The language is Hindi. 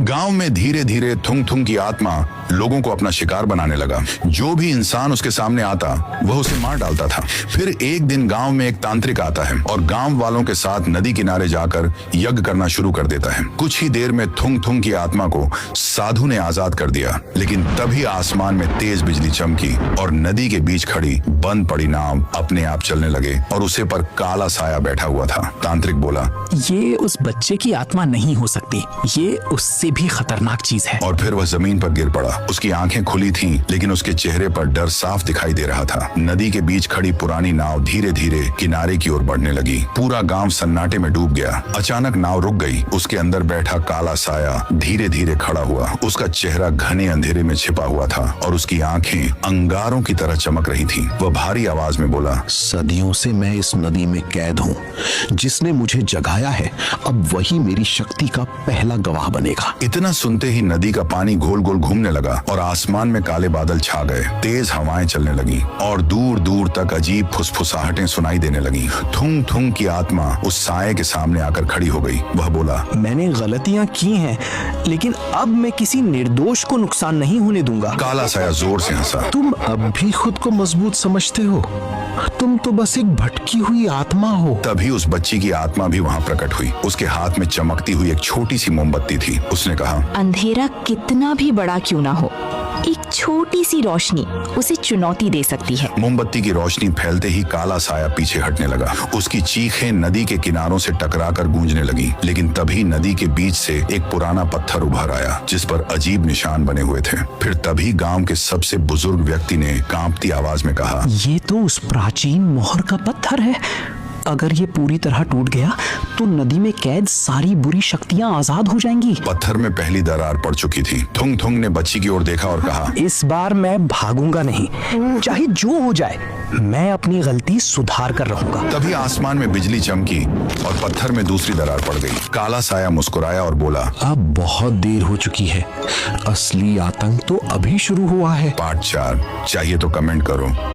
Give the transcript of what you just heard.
गांव में धीरे धीरे थुंग थुंग की आत्मा लोगों को अपना शिकार बनाने लगा। जो भी इंसान उसके सामने आता वह उसे मार डालता था। फिर एक दिन गांव में एक तांत्रिक आता है और गांव वालों के साथ नदी किनारे जाकर यज्ञ करना शुरू कर देता है। कुछ ही देर में थुंग थुंग की आत्मा को साधु ने आजाद कर दिया, लेकिन तभी आसमान में तेज बिजली चमकी और नदी के बीच खड़ी बंद पड़ी नाव अपने आप चलने लगे और उसे पर काला साया बैठा हुआ था। तांत्रिक बोला, ये उस बच्चे की आत्मा नहीं हो सकती, ये उससे भी खतरनाक चीज है। और फिर वह जमीन पर गिर पड़ा। उसकी आंखें खुली थीं, लेकिन उसके चेहरे पर डर साफ दिखाई दे रहा था। नदी के बीच खड़ी पुरानी नाव धीरे धीरे किनारे की ओर बढ़ने लगी। पूरा गांव सन्नाटे में डूब गया। अचानक नाव रुक गई। उसके अंदर बैठा काला साया धीरे धीरे खड़ा हुआ। उसका चेहरा घने अंधेरे में छिपा हुआ था और उसकी आंखें अंगारों की तरह चमक रही थीं। वह भारी आवाज में बोला, सदियों से मैं इस नदी में कैद हूँ। जिसने मुझे जगाया है, अब वही मेरी शक्ति का पहला गवाह बनेगा। इतना सुनते ही नदी का पानी गोल गोल घूमने लगा और आसमान में काले बादल छा गए। तेज हवाएं चलने लगी और दूर दूर तक अजीब फुसफुसाहटें सुनाई देने लगी। थुंग थुंग की आत्मा उस साये के सामने आकर खड़ी हो गई। वह बोला, मैंने गलतियां की हैं, लेकिन अब मैं किसी निर्दोष को नुकसान नहीं होने दूंगा। काला साया जोर से हंसा। तुम अब भी खुद को मजबूत समझते हो? तुम तो बस एक भटकी हुई आत्मा हो। तभी उस बच्ची की आत्मा भी वहाँ प्रकट हुई। उसके हाथ में चमकती हुई एक छोटी सी मोमबत्ती थी। उसने कहा, अंधेरा कितना भी बड़ा क्यों ना हो, एक छोटी सी रोशनी उसे चुनौती दे सकती है। मोमबत्ती की रोशनी फैलते ही काला साया पीछे हटने लगा। उसकी चीखें नदी के किनारों से टकराकर गूंजने लगी, लेकिन तभी नदी के बीच से एक पुराना पत्थर उभर आया जिस पर अजीब निशान बने हुए थे। फिर तभी गांव के सबसे बुजुर्ग व्यक्ति ने कांपती आवाज में कहा, ये तो उस प्राचीन मोहर का पत्थर है। अगर ये पूरी तरह टूट गया तो नदी में कैद सारी बुरी शक्तियां आजाद हो जाएंगी। पत्थर में पहली दरार पड़ चुकी थी। थुंग थुंग ने बच्ची की ओर देखा और कहा, इस बार मैं भागूंगा नहीं, चाहे जो हो जाए, मैं अपनी गलती सुधार कर रहूंगा। तभी आसमान में बिजली चमकी और पत्थर में दूसरी दरार पड़ गई। काला साया मुस्कुराया और बोला, अब बहुत देर हो चुकी है। असली आतंक तो अभी शुरू हुआ है। पार्ट 4 चाहिए तो कमेंट करो।